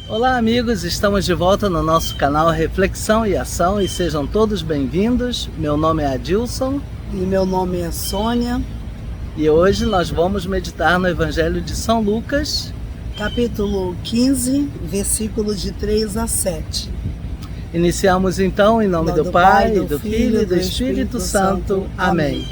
Olá amigos, estamos de volta no nosso canal Reflexão e Ação e sejam todos bem-vindos. Meu nome é Adilson. E meu nome é Sônia. E hoje nós vamos meditar no Evangelho de São Lucas, capítulo 15, versículos de 3 a 7. Iniciamos então em nome do Pai, do Filho e do Espírito Santo. Amém.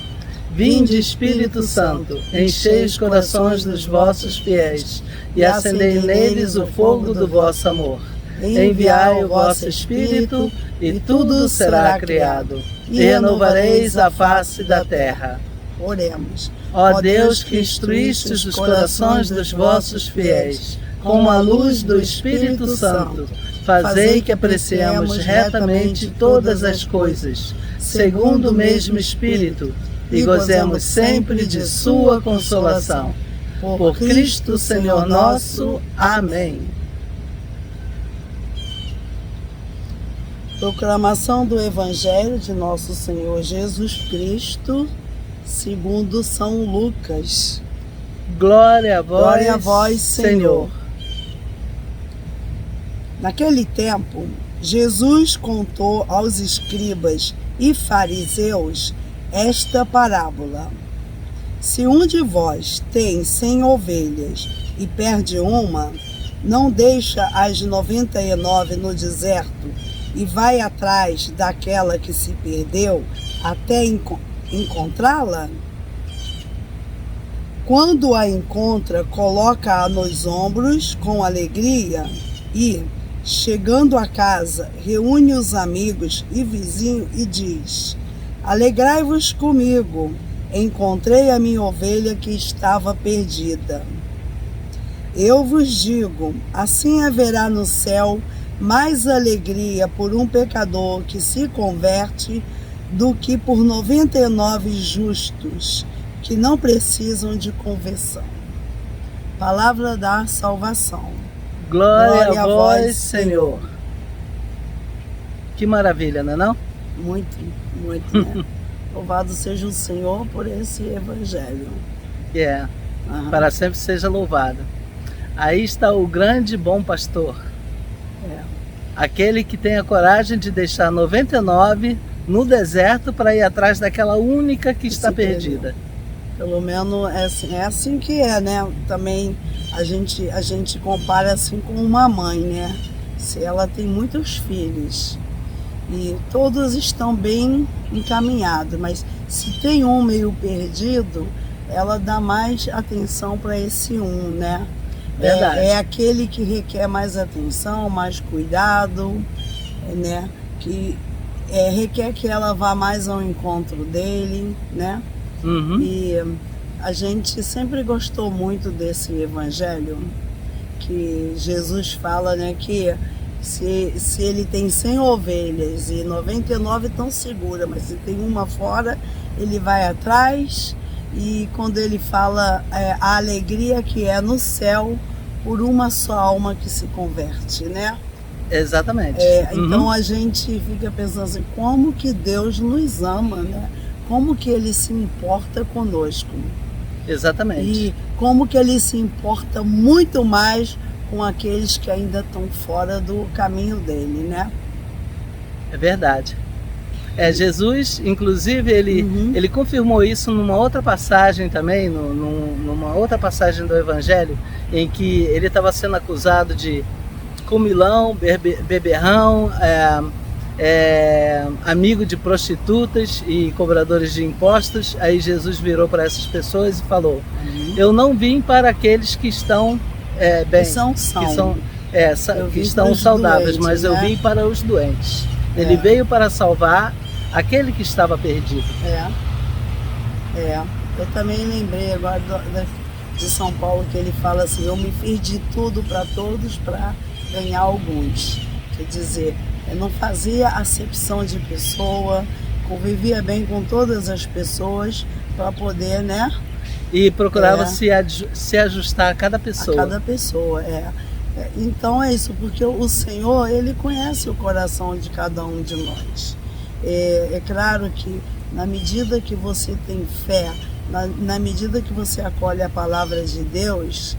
Vinde, Espírito Santo, enchei os corações dos vossos fiéis e acendei neles o fogo do vosso amor. Enviai o vosso Espírito e tudo será criado, e renovareis a face da terra. Oremos. Ó Deus, que instruístes os corações dos vossos fiéis com a luz do Espírito Santo, fazei que apreciemos retamente todas as coisas, segundo o mesmo Espírito, e gozemos sempre de sua consolação. Por Cristo Senhor nosso. Amém. Proclamação do Evangelho de nosso Senhor Jesus Cristo, segundo São Lucas. Glória a vós, Glória a vós, Senhor. Naquele tempo, Jesus contou aos escribas e fariseus esta parábola: se um de vós tem 100 ovelhas e perde uma, não deixa as 99 no deserto e vai atrás daquela que se perdeu até encontrá-la? Quando a encontra, coloca-a nos ombros com alegria e, chegando a casa, reúne os amigos e vizinhos e diz: alegrai-vos comigo, encontrei a minha ovelha que estava perdida. Eu vos digo, assim haverá no céu mais alegria por um pecador que se converte do que por 99 justos que não precisam de conversão. Palavra da salvação. Glória a vós, Senhor. Que maravilha, não é não? Muito, muito, né? Louvado seja o Senhor por esse Evangelho. Para sempre seja louvado. Aí está o grande bom pastor. Aquele que tem a coragem de deixar 99 no deserto para ir atrás daquela única que está perdida. Pelo menos é assim que é, né? Também a gente compara assim com uma mãe, né? Se ela tem muitos filhos e todos estão bem encaminhados, mas se tem um meio perdido, ela dá mais atenção para esse um, né? Verdade. É aquele que requer mais atenção, mais cuidado, né? Que requer que ela vá mais ao encontro dele, né? E a gente sempre gostou muito desse evangelho que Jesus fala, né? Que se ele tem 100 ovelhas e 99 estão seguras, mas se tem uma fora, ele vai atrás. E quando ele fala a alegria que é no céu por uma só alma que se converte, né? Exatamente. Então a gente fica pensando assim, como que Deus nos ama, né? Como que Ele se importa conosco. Exatamente. E como que Ele se importa muito mais com aqueles que ainda estão fora do caminho dele, né? É verdade. Jesus, inclusive, ele confirmou isso numa outra passagem também, numa outra passagem do Evangelho, em que ele estava sendo acusado de comilão, beberrão, amigo de prostitutas e cobradores de impostos. Aí Jesus virou para essas pessoas e falou: eu não vim para aqueles que estão bem, que estão saudáveis, doentes, mas eu vim para os doentes. Ele veio para salvar aquele que estava perdido. Eu também lembrei agora de São Paulo, que ele fala assim: eu me fiz de tudo para todos para ganhar alguns. Quer dizer, eu não fazia acepção de pessoa, convivia bem com todas as pessoas para poder, né? E procurava se ajustar a cada pessoa. A cada pessoa, Então é isso, porque o Senhor, Ele conhece o coração de cada um de nós. É claro que na medida que você tem fé, na medida que você acolhe a palavra de Deus,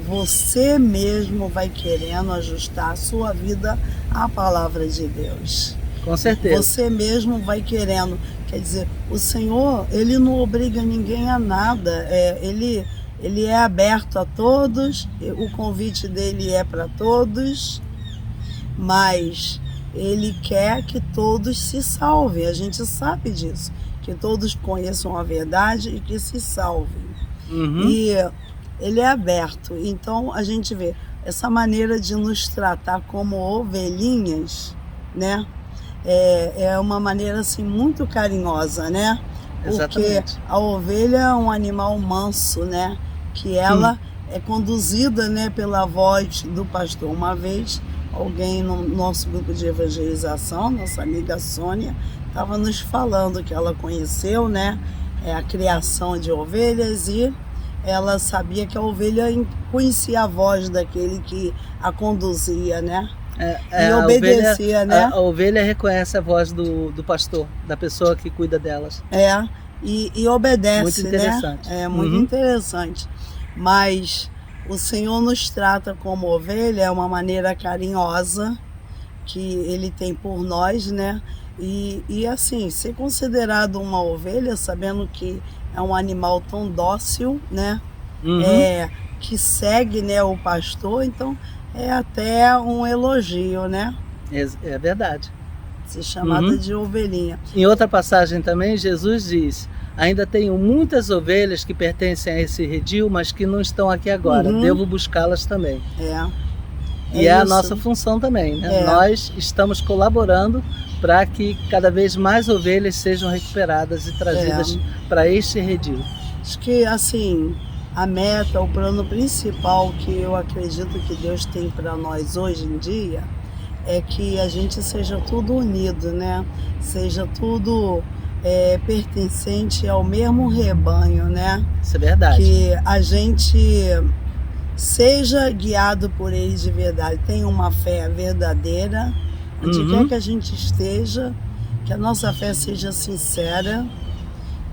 você mesmo vai querendo ajustar a sua vida à palavra de Deus. Com certeza. Você mesmo vai querendo. Quer dizer, o Senhor, Ele não obriga ninguém a nada. Ele é aberto a todos, o convite dele é para todos, mas Ele quer que todos se salvem. A gente sabe disso, que todos conheçam a verdade e que se salvem. E Ele é aberto. Então a gente vê essa maneira de nos tratar como ovelhinhas, né? É uma maneira assim muito carinhosa, né? Porque Exatamente. a ovelha é um animal manso, né? Que ela é conduzida, né, pela voz do pastor. Uma vez alguém no nosso grupo de evangelização, nossa amiga Sônia, estava nos falando que ela conheceu, né, a criação de ovelhas, e ela sabia que a ovelha conhecia a voz daquele que a conduzia, né? E obedecia, né? A ovelha reconhece a voz do pastor, da pessoa que cuida delas. E obedece, muito interessante. Né? É muito interessante. Mas o Senhor nos trata como ovelha, é uma maneira carinhosa que Ele tem por nós, né? E assim, ser considerado uma ovelha, sabendo que é um animal tão dócil, né? Que segue, né, o pastor, então é até um elogio, né? É verdade. Ser chamada de ovelhinha. Em outra passagem também, Jesus diz: ainda tenho muitas ovelhas que pertencem a esse redil, mas que não estão aqui agora. Devo buscá-las também. E é a nossa função também, né? Nós estamos colaborando para que cada vez mais ovelhas sejam recuperadas e trazidas para este redil. Acho que, assim, a meta, o plano principal que eu acredito que Deus tem para nós hoje em dia é que a gente seja tudo unido, né? Seja tudo pertencente ao mesmo rebanho, né? Isso é verdade. Que a gente seja guiado por Ele de verdade, tenha uma fé verdadeira, onde quer que a gente esteja, que a nossa fé seja sincera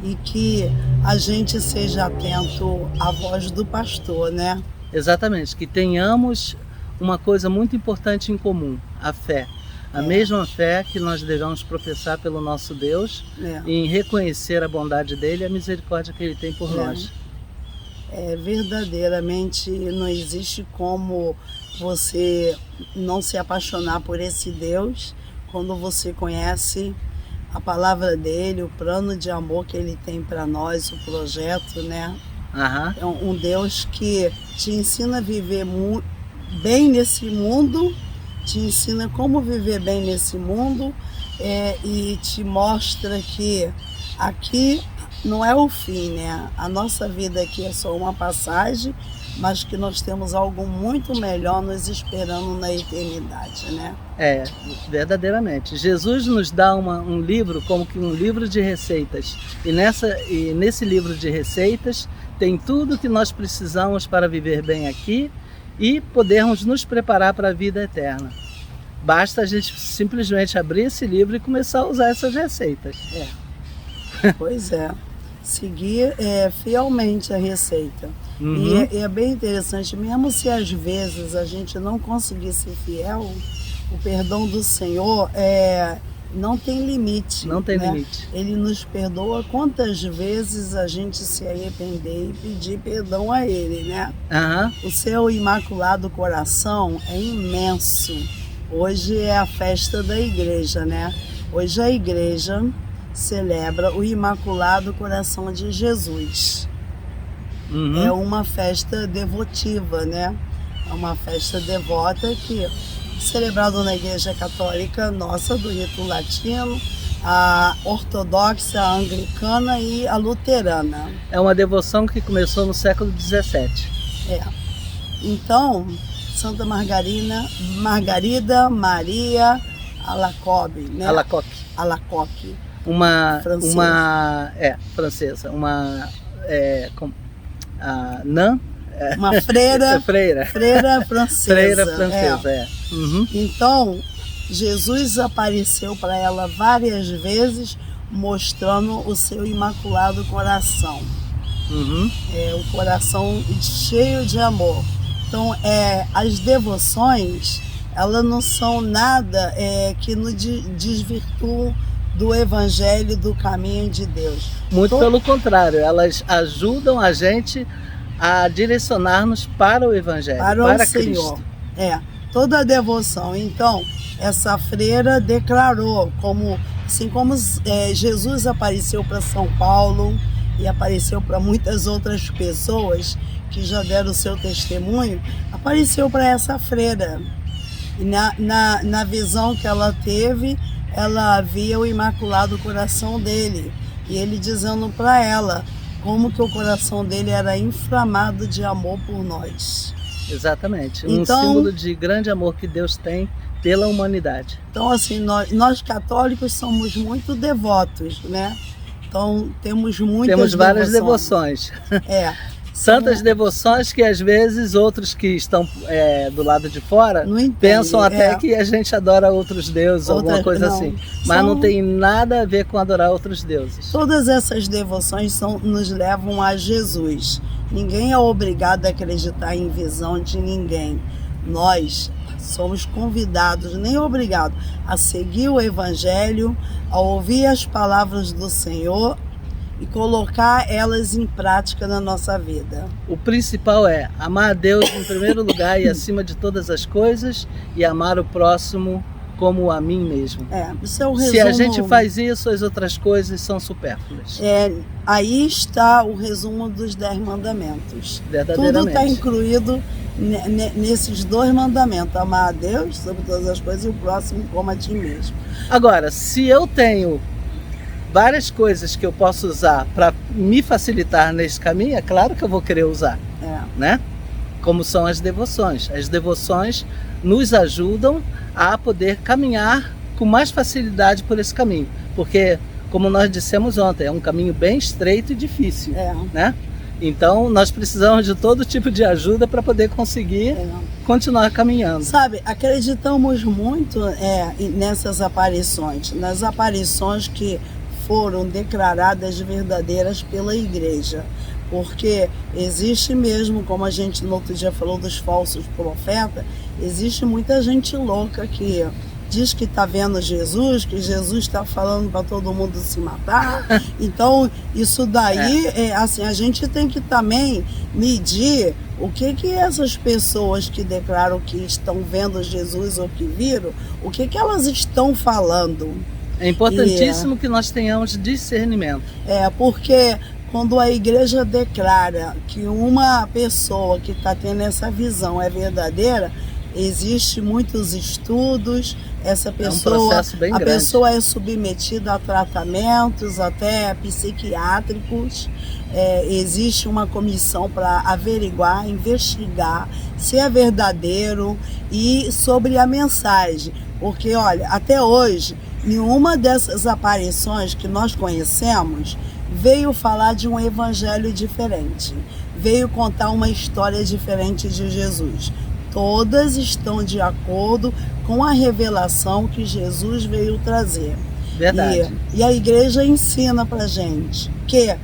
e que a gente seja atento à voz do pastor, né? Exatamente, que tenhamos uma coisa muito importante em comum, a fé. A mesma fé que nós devemos professar pelo nosso Deus, em reconhecer a bondade dele e a misericórdia que ele tem por nós. Verdadeiramente não existe como você não se apaixonar por esse Deus quando você conhece a palavra dele, o plano de amor que ele tem para nós, o projeto, né? É um Deus que te ensina a viver bem nesse mundo, te ensina como viver bem nesse mundo, e te mostra que aqui não é o fim, né? A nossa vida aqui é só uma passagem, mas que nós temos algo muito melhor nos esperando na eternidade, né? Verdadeiramente. Jesus nos dá um livro, como que um livro de receitas. E nesse livro de receitas tem tudo que nós precisamos para viver bem aqui e podermos nos preparar para a vida eterna. Basta a gente simplesmente abrir esse livro e começar a usar essas receitas. Pois é. Seguir fielmente a receita. E é bem interessante, mesmo se às vezes a gente não conseguir ser fiel, o perdão do Senhor não tem limite. Não tem, né? limite. Ele nos perdoa quantas vezes a gente se arrepender e pedir perdão a Ele, né? O seu Imaculado Coração é imenso. Hoje é a festa da igreja, né? Hoje a igreja celebra o Imaculado Coração de Jesus. É uma festa devotiva, né? É uma festa devota que celebrada na Igreja Católica nossa, do rito latino, a ortodoxa, a anglicana e a luterana. É uma devoção que começou no século XVII. Então, Santa Margarida Maria Alacoque, né? Alacoque. Francesa. Uma freira. Freira francesa. Freira francesa, Então, Jesus apareceu para ela várias vezes, mostrando o seu Imaculado Coração. O coração cheio de amor. Então, as devoções, elas não são nada que nos desvirtuam do Evangelho, do caminho de Deus. Muito pelo contrário, elas ajudam a gente a direcionar-nos para o Evangelho, para Senhor. Cristo. Toda a devoção. Então, essa freira declarou, assim como Jesus apareceu para São Paulo e apareceu para muitas outras pessoas que já deram o seu testemunho, apareceu para essa freira. E na visão que ela teve, ela via o Imaculado Coração dele. E ele dizendo para ela como que o coração dele era inflamado de amor por nós. Exatamente. Um símbolo de grande amor que Deus tem pela humanidade. Então, assim, nós católicos somos muito devotos, né? Então, temos várias devoções. Tantas devoções que às vezes outros que estão do lado de fora pensam até que a gente adora outros deuses, alguma coisa assim. Mas não tem nada a ver com adorar outros deuses. Todas essas devoções nos levam a Jesus. Ninguém é obrigado a acreditar em visão de ninguém. Nós somos convidados, nem obrigados, a seguir o Evangelho, a ouvir as palavras do Senhor e colocar elas em prática na nossa vida. O principal é amar a Deus em primeiro lugar e acima de todas as coisas, e amar o próximo como a mim mesmo. Isso é o resumo. Se a gente faz isso, as outras coisas são supérfluas. Aí está o resumo dos 10 mandamentos. Verdadeiramente. Tudo está incluído nesses 2 mandamentos: amar a Deus sobre todas as coisas e o próximo como a ti mesmo. Agora, se eu tenho várias coisas que eu posso usar para me facilitar nesse caminho, é claro que eu vou querer usar, né? Como são as devoções. As devoções nos ajudam a poder caminhar com mais facilidade por esse caminho, porque, como nós dissemos ontem, é um caminho bem estreito e difícil, né? Então, nós precisamos de todo tipo de ajuda para poder conseguir continuar caminhando. Sabe, acreditamos muito nessas aparições, nas aparições que foram declaradas verdadeiras pela Igreja. Porque existe mesmo, como a gente no outro dia falou dos falsos profetas, existe muita gente louca que diz que está vendo Jesus, que Jesus está falando para todo mundo se matar. Então, isso daí, assim, a gente tem que também medir o que essas pessoas que declaram que estão vendo Jesus ou que viram, o que elas estão falando. É importantíssimo que nós tenhamos discernimento. Porque quando a Igreja declara que uma pessoa que está tendo essa visão é verdadeira, existe muitos estudos, essa pessoa, é um processo bem grande. Pessoa é submetida a tratamentos até psiquiátricos, existe uma comissão para averiguar, investigar se é verdadeiro e sobre a mensagem, porque olha, até hoje, nenhuma dessas aparições que nós conhecemos veio falar de um evangelho diferente, veio contar uma história diferente de Jesus. Todas estão de acordo com a revelação que Jesus veio trazer. Verdade. E a Igreja ensina pra gente que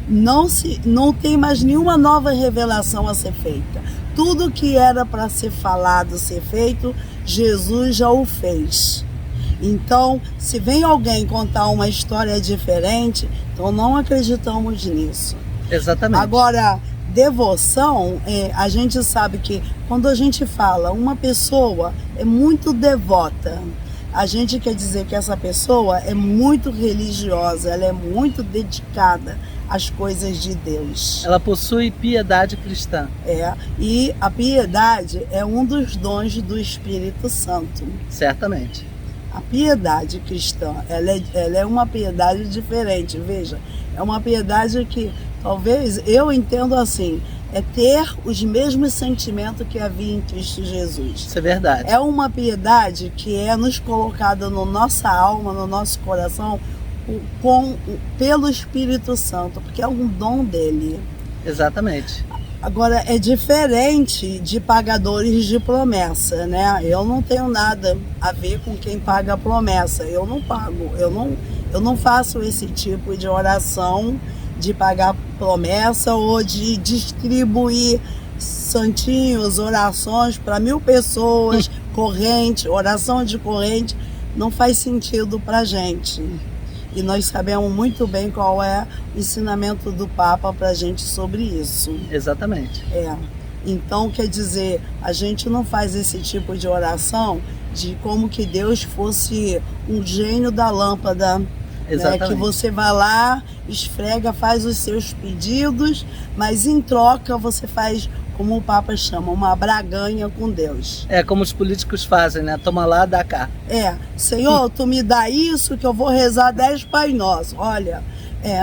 não tem mais nenhuma nova revelação a ser feita. Tudo que era para ser falado, ser feito, Jesus já o fez. Então, se vem alguém contar uma história diferente, então não acreditamos nisso. Exatamente. Agora, devoção, a gente sabe que quando a gente fala uma pessoa é muito devota, a gente quer dizer que essa pessoa é muito religiosa, ela é muito dedicada às coisas de Deus. Ela possui piedade cristã. E a piedade é um dos dons do Espírito Santo. Certamente. A piedade cristã, ela é uma piedade diferente, veja. É uma piedade que, talvez, eu entendo assim, é ter os mesmos sentimentos que havia em Cristo Jesus. Isso é verdade. É uma piedade que é nos colocada na nossa alma, no nosso coração, pelo Espírito Santo, porque é um dom dele. Exatamente. Agora, é diferente de pagadores de promessa, né? Eu não tenho nada a ver com quem paga promessa. Eu não pago, eu não faço esse tipo de oração de pagar promessa ou de distribuir santinhos, orações para 1000 pessoas, corrente, oração de corrente, não faz sentido para a gente. E nós sabemos muito bem qual é o ensinamento do Papa para a gente sobre isso. Exatamente. Então, quer dizer, a gente não faz esse tipo de oração de como que Deus fosse um gênio da lâmpada, né? Que você vai lá, esfrega, faz os seus pedidos, mas em troca você faz, como o Papa chama, uma braganha com Deus. É como os políticos fazem, né? Toma lá, dá cá. Senhor, tu me dá isso que eu vou rezar 10 Pai Nosso. Olha,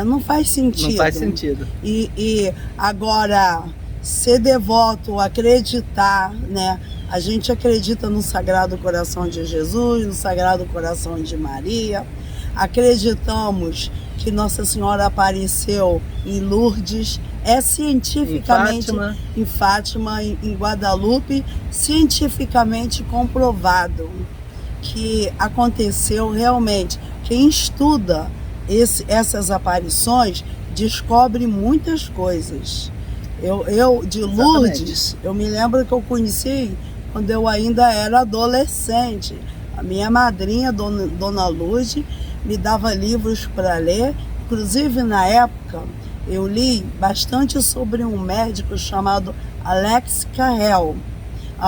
não faz sentido. Não faz sentido. E agora, ser devoto, acreditar, né? A gente acredita no Sagrado Coração de Jesus, no Sagrado Coração de Maria. Acreditamos que Nossa Senhora apareceu em Lourdes, cientificamente em Fátima, em Guadalupe, cientificamente comprovado que aconteceu realmente. Quem estuda essas aparições descobre muitas coisas. Eu de Lourdes, eu me lembro que eu conheci quando eu ainda era adolescente. A minha madrinha, Dona Lourdes, me dava livros para ler. Inclusive, na época, eu li bastante sobre um médico chamado Alex Carrel.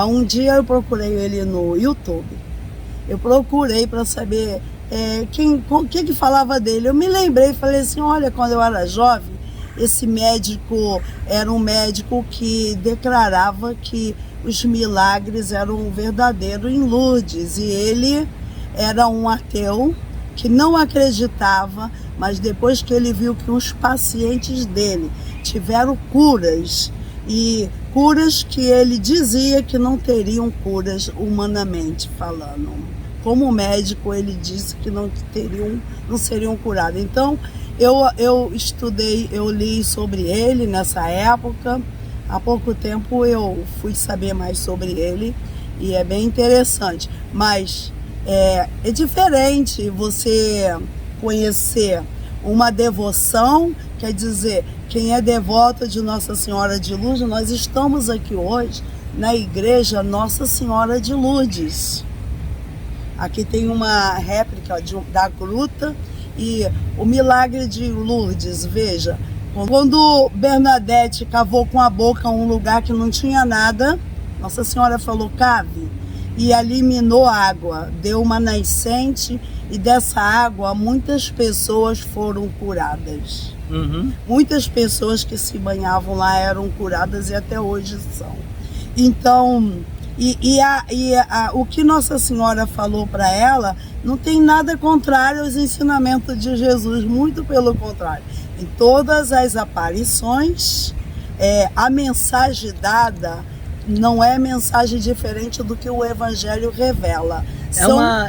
Um dia eu procurei ele no YouTube. Eu procurei para saber o que falava dele. Eu me lembrei e falei assim, olha, quando eu era jovem, esse médico era um médico que declarava que os milagres eram verdadeiros em Lourdes. E ele era um ateu que não acreditava, mas depois que ele viu que os pacientes dele tiveram curas, e curas que ele dizia que não teriam curas humanamente falando. Como médico, ele disse que não seriam curados. Então, eu estudei, eu li sobre ele nessa época. Há pouco tempo eu fui saber mais sobre ele e é bem interessante. Mas é diferente você conhecer uma devoção, quer dizer, quem é devoto de Nossa Senhora de Lourdes, nós estamos aqui hoje na igreja Nossa Senhora de Lourdes. Aqui tem uma réplica da gruta e o milagre de Lourdes, veja, quando Bernadette cavou com a boca um lugar que não tinha nada, Nossa Senhora falou, cave, e ali minou água, deu uma nascente, e dessa água muitas pessoas foram curadas. Muitas pessoas que se banhavam lá eram curadas e até hoje são. Então, o que Nossa Senhora falou para ela não tem nada contrário aos ensinamentos de Jesus, muito pelo contrário. Em todas as aparições, a mensagem dada não é mensagem diferente do que o Evangelho revela.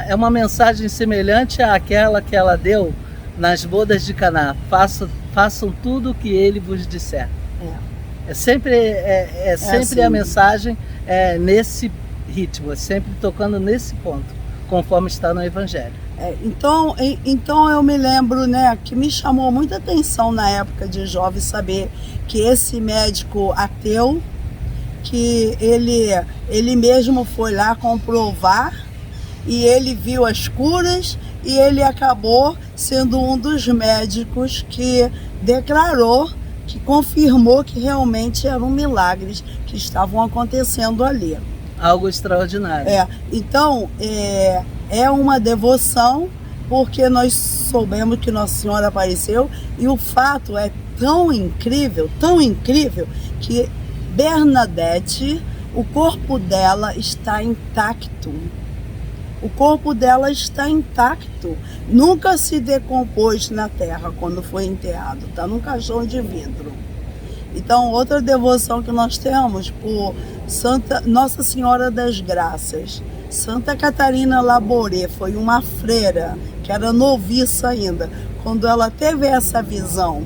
É uma mensagem semelhante àquela que ela deu nas bodas de Caná. Façam tudo o que ele vos disser. É sempre assim. A mensagem nesse ritmo, é sempre tocando nesse ponto, conforme está no Evangelho. Então eu me lembro, né, que me chamou muita atenção na época de jovem saber que esse médico ateu, que ele mesmo foi lá comprovar e ele viu as curas e ele acabou sendo um dos médicos que declarou, que confirmou que realmente eram milagres que estavam acontecendo ali. Algo extraordinário. Então, é uma devoção, porque nós soubemos que Nossa Senhora apareceu, e o fato é tão incrível, que Bernadette, o corpo dela está intacto. O corpo dela está intacto. Nunca se decompôs na terra quando foi enterrado. Está num caixão de vidro. Então, outra devoção que nós temos por Nossa Senhora das Graças. Santa Catarina Laboré foi uma freira, que era noviça ainda. Quando ela teve essa visão,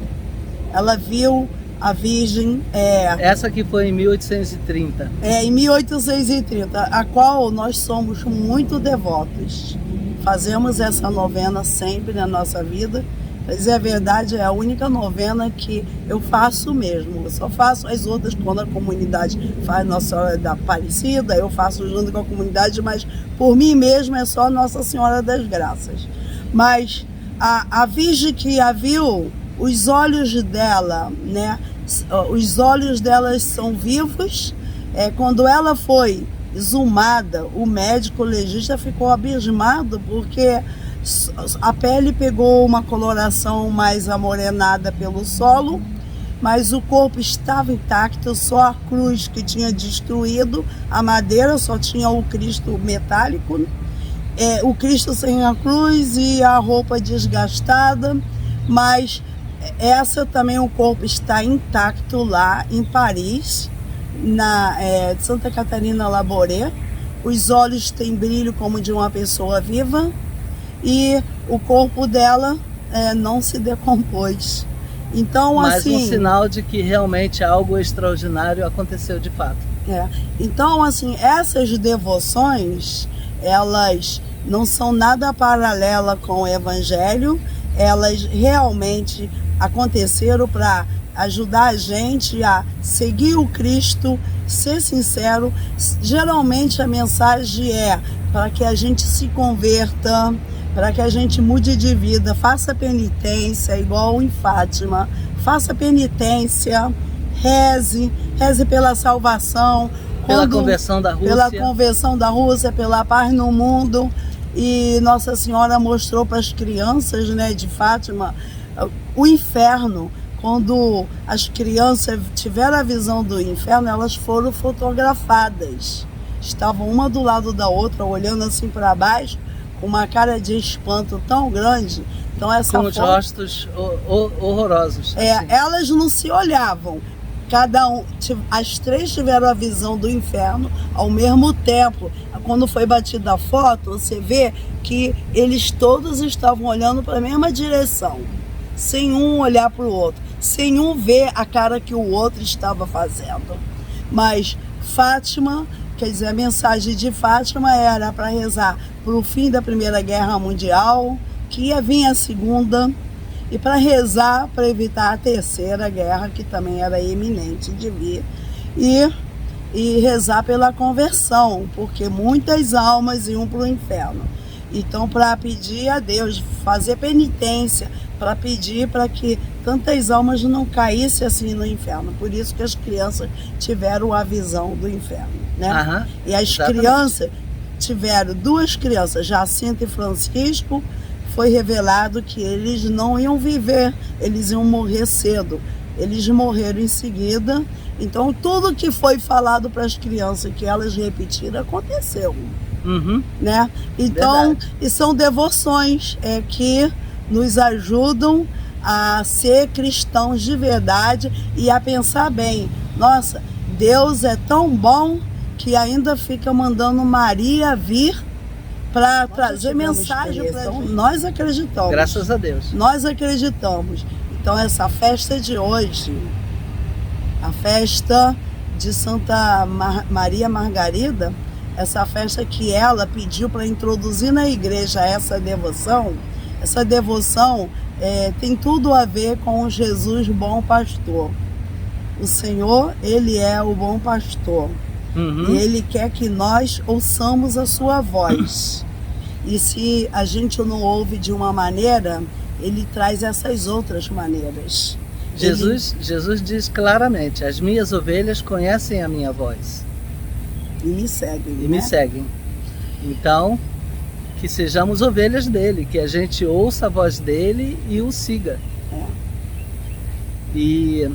ela viu a Virgem... Essa que foi em 1830. Em 1830, a qual nós somos muito devotos. Fazemos essa novena sempre na nossa vida Pra dizer a verdade, é a única novena que eu faço mesmo. Eu só faço as outras quando a comunidade faz Nossa Senhora da Aparecida, eu faço junto com a comunidade, mas por mim mesmo é só Nossa Senhora das Graças. Mas a Virgem que a viu, os olhos dela, né? Os olhos dela são vivos. Quando ela foi exumada, o médico legista ficou abismado porque a pele pegou uma coloração mais amorenada pelo solo, mas o corpo estava intacto, só a cruz que tinha destruído, a madeira só tinha o Cristo metálico, o Cristo sem a cruz e a roupa desgastada, mas essa também o corpo está intacto lá em Paris, de Santa Catarina Labouré. Os olhos têm brilho como de uma pessoa viva e o corpo dela não se decompôs. Então, mais assim, um sinal de que realmente algo extraordinário aconteceu de fato. Então, assim, essas devoções, elas não são nada paralela com o Evangelho, elas realmente aconteceram para ajudar a gente a seguir o Cristo, ser sincero. Geralmente a mensagem é para que a gente se converta, para que a gente mude de vida, faça penitência, igual em Fátima, faça penitência, reze pela salvação, pela conversão da Rússia. Pela conversão da Rússia, pela paz no mundo. E Nossa Senhora mostrou para as crianças, né, de Fátima o inferno. Quando as crianças tiveram a visão do inferno, elas foram fotografadas. Estavam uma do lado da outra, olhando assim para baixo, com uma cara de espanto tão grande. Então, essa com os rostos horrorosos. Assim. Elas não se olhavam. As três tiveram a visão do inferno ao mesmo tempo. Quando foi batida a foto, você vê que eles todos estavam olhando para a mesma direção, sem um olhar para o outro, sem um ver a cara que o outro estava fazendo. Mas Fátima, quer dizer, a mensagem de Fátima era para rezar para o fim da Primeira Guerra Mundial, que ia vir a Segunda, e para rezar para evitar a Terceira Guerra, que também era iminente de vir, e rezar pela conversão, porque muitas almas iam para o inferno. Então, para pedir a Deus, fazer penitência, para pedir para que tantas almas não caíssem assim no inferno. Por isso que as crianças tiveram a visão do inferno, né? E as crianças tiveram, duas crianças, Jacinta e Francisco, foi revelado que eles não iam viver, eles iam morrer cedo. Eles morreram em seguida. Então, tudo que foi falado para as crianças que elas repetiram aconteceu. Né? Então, e são devoções que nos ajudam a ser cristãos de verdade e a pensar bem. Nossa, Deus é tão bom que ainda fica mandando Maria vir para trazer mensagem para nós. Nós acreditamos. Graças a Deus. Nós acreditamos. Então, essa festa de hoje, a festa de Santa Maria Margarida, essa festa que ela pediu para introduzir na igreja essa devoção tem tudo a ver com o Jesus bom pastor. O Senhor, Ele é o bom pastor. E Ele quer que nós ouçamos a sua voz. E se a gente não ouve de uma maneira, Ele traz essas outras maneiras. Jesus diz claramente: as minhas ovelhas conhecem a minha voz. E me seguem. Me seguem. Então, que sejamos ovelhas dele, que a gente ouça a voz dele e o siga. E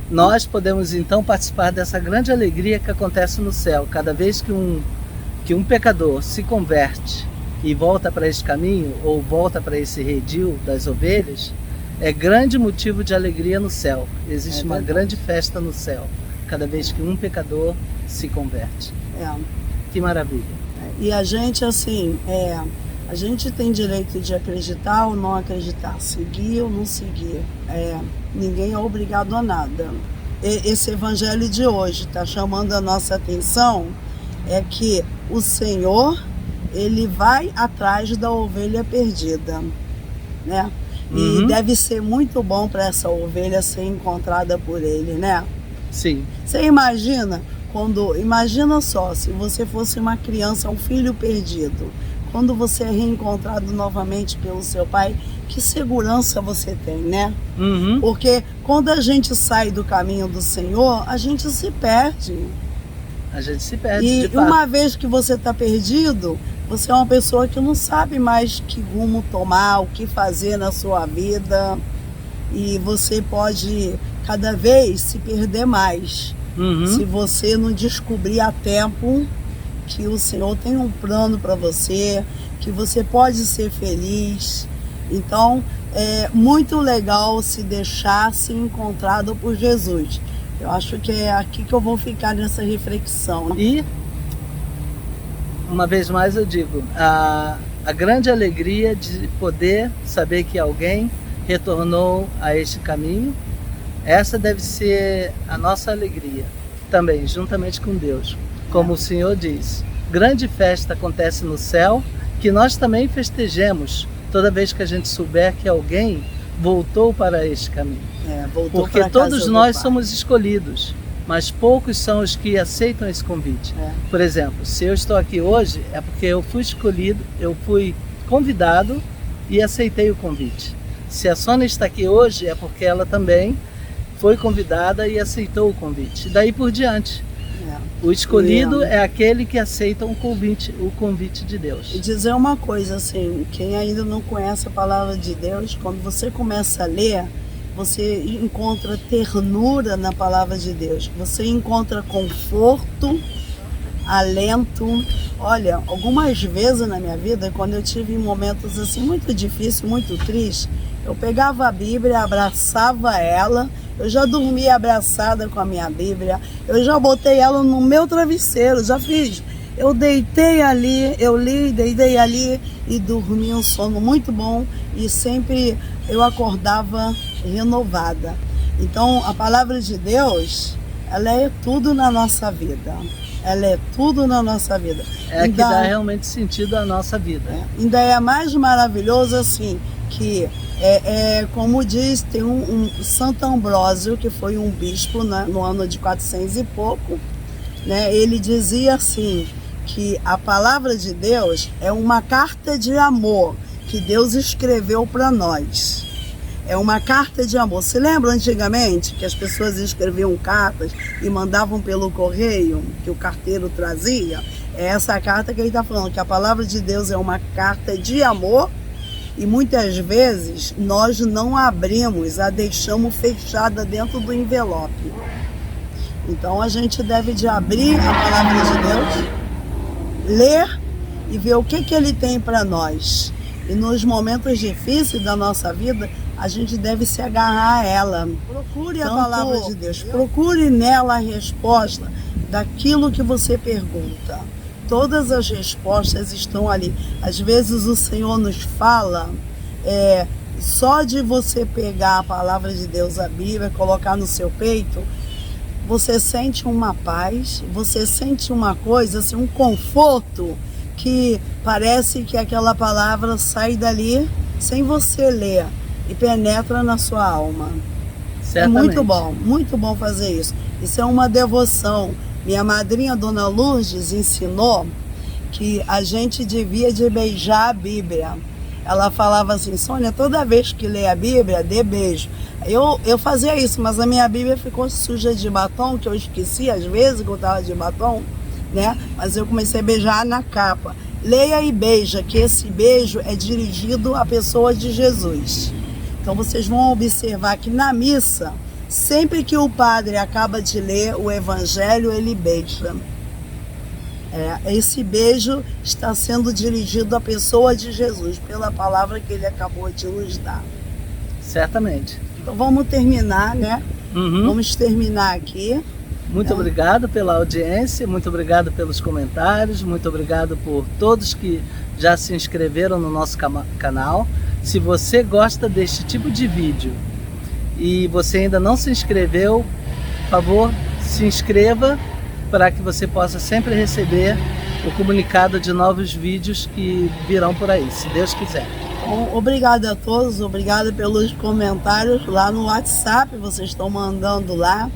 nós podemos então participar dessa grande alegria que acontece no céu. Cada vez que um pecador se converte e volta para esse caminho, ou volta para esse redil das ovelhas, é grande motivo de alegria no céu. Existe uma grande festa no céu, cada vez que um pecador se converte. Que maravilha. E a gente, assim, a gente tem direito de acreditar ou não acreditar, seguir ou não seguir. Ninguém é obrigado a nada. Esse evangelho de hoje está chamando a nossa atenção, é que o Senhor, Ele vai atrás da ovelha perdida, né? E deve ser muito bom para essa ovelha ser encontrada por ele, né? Sim. Você imagina imagina só, se você fosse uma criança, um filho perdido, quando você é reencontrado novamente pelo seu pai, que segurança você tem, né? Porque quando a gente sai do caminho do Senhor, a gente se perde. A gente se perde, E de fato. uma vez que você está perdido, você é uma pessoa que não sabe mais que rumo tomar, o que fazer na sua vida. E você pode cada vez se perder mais. Se você não descobrir a tempo que o Senhor tem um plano para você, que você pode ser feliz. Então, é muito legal se deixar ser encontrado por Jesus. Eu acho que é aqui que eu vou ficar nessa reflexão. E, uma vez mais eu digo, a grande alegria de poder saber que alguém retornou a este caminho, essa deve ser a nossa alegria também, juntamente com Deus. Como o Senhor diz, grande festa acontece no céu, que nós também festejemos toda vez que a gente souber que alguém voltou para este caminho. Porque todos nós somos escolhidos, mas poucos são os que aceitam esse convite. Por exemplo, se eu estou aqui hoje, é porque eu fui escolhido, eu fui convidado e aceitei o convite. Se a Sônia está aqui hoje, é porque ela também foi convidada e aceitou o convite. Daí por diante. O escolhido é aquele que aceita o convite de Deus. E dizer uma coisa assim, quem ainda não conhece a palavra de Deus, quando você começa a ler, você encontra ternura na palavra de Deus. Você encontra conforto, alento. Olha, algumas vezes na minha vida, quando eu tive momentos assim muito difíceis, muito tristes, eu pegava a Bíblia, abraçava ela. Eu já dormi abraçada com a minha Bíblia, eu já botei ela no meu travesseiro, já fiz. Eu deitei ali, eu li, deitei ali e dormi um sono muito bom e sempre eu acordava renovada. Então a palavra de Deus, ela é tudo na nossa vida. Ela é tudo na nossa vida. É que dá realmente sentido à nossa vida. Ainda é mais maravilhoso assim, que como diz, tem um Santo Ambrósio, que foi um bispo, né, no ano de 400 e pouco, né, ele dizia assim, que a palavra de Deus é uma carta de amor que Deus escreveu para nós. É uma carta de amor. Se lembra antigamente que as pessoas escreviam cartas e mandavam pelo correio, que o carteiro trazia? É essa carta que ele está falando, que a palavra de Deus é uma carta de amor. E muitas vezes nós não abrimos, a deixamos fechada dentro do envelope. Então a gente deve de abrir a palavra de Deus, ler e ver o que ele tem para nós. E nos momentos difíceis da nossa vida, a gente deve se agarrar a ela. Procure a palavra de Deus, procure nela a resposta daquilo que você pergunta. Todas as respostas estão ali. Às vezes o Senhor nos fala, só de você pegar a palavra de Deus, a Bíblia, colocar no seu peito, você sente uma paz, você sente uma coisa, assim, um conforto, que parece que aquela palavra sai dali sem você ler e penetra na sua alma. Certamente. É muito bom fazer isso. Isso é uma devoção. Minha madrinha, Dona Lourdes, ensinou que a gente devia de beijar a Bíblia. Ela falava assim, Sônia, toda vez que lê a Bíblia, dê beijo. Eu fazia isso, mas a minha Bíblia ficou suja de batom, que eu esqueci às vezes que eu estava de batom, né? Mas eu comecei a beijar na capa. Leia e beija, que esse beijo é dirigido à pessoa de Jesus. Então vocês vão observar que na missa, sempre que o padre acaba de ler o Evangelho, ele beija. Esse beijo está sendo dirigido à pessoa de Jesus, pela palavra que ele acabou de nos dar. Certamente. Então vamos terminar, né? Vamos terminar aqui. Muito obrigado pela audiência, muito obrigado pelos comentários, muito obrigado por todos que já se inscreveram no nosso canal. Se você gosta deste tipo de vídeo e você ainda não se inscreveu, por favor, se inscreva para que você possa sempre receber o comunicado de novos vídeos que virão por aí, se Deus quiser. Bom, obrigada a todos, obrigada pelos comentários lá no WhatsApp, vocês estão mandando lá.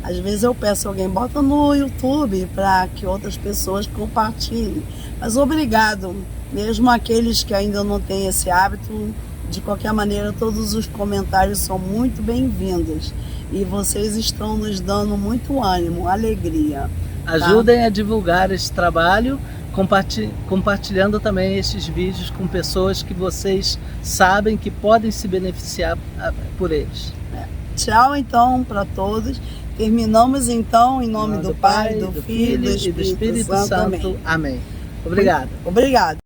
Às vezes eu peço alguém, bota no YouTube para que outras pessoas compartilhem. Mas obrigado, mesmo aqueles que ainda não têm esse hábito, de qualquer maneira todos os comentários são muito bem-vindos. E vocês estão nos dando muito ânimo, alegria. Tá? Ajudem a divulgar esse trabalho, compartilhando também esses vídeos com pessoas que vocês sabem que podem se beneficiar por eles. Tchau então para todos. Terminamos então em nome do Pai, do Filho e do Espírito Santo. Amém. Obrigado. Obrigada.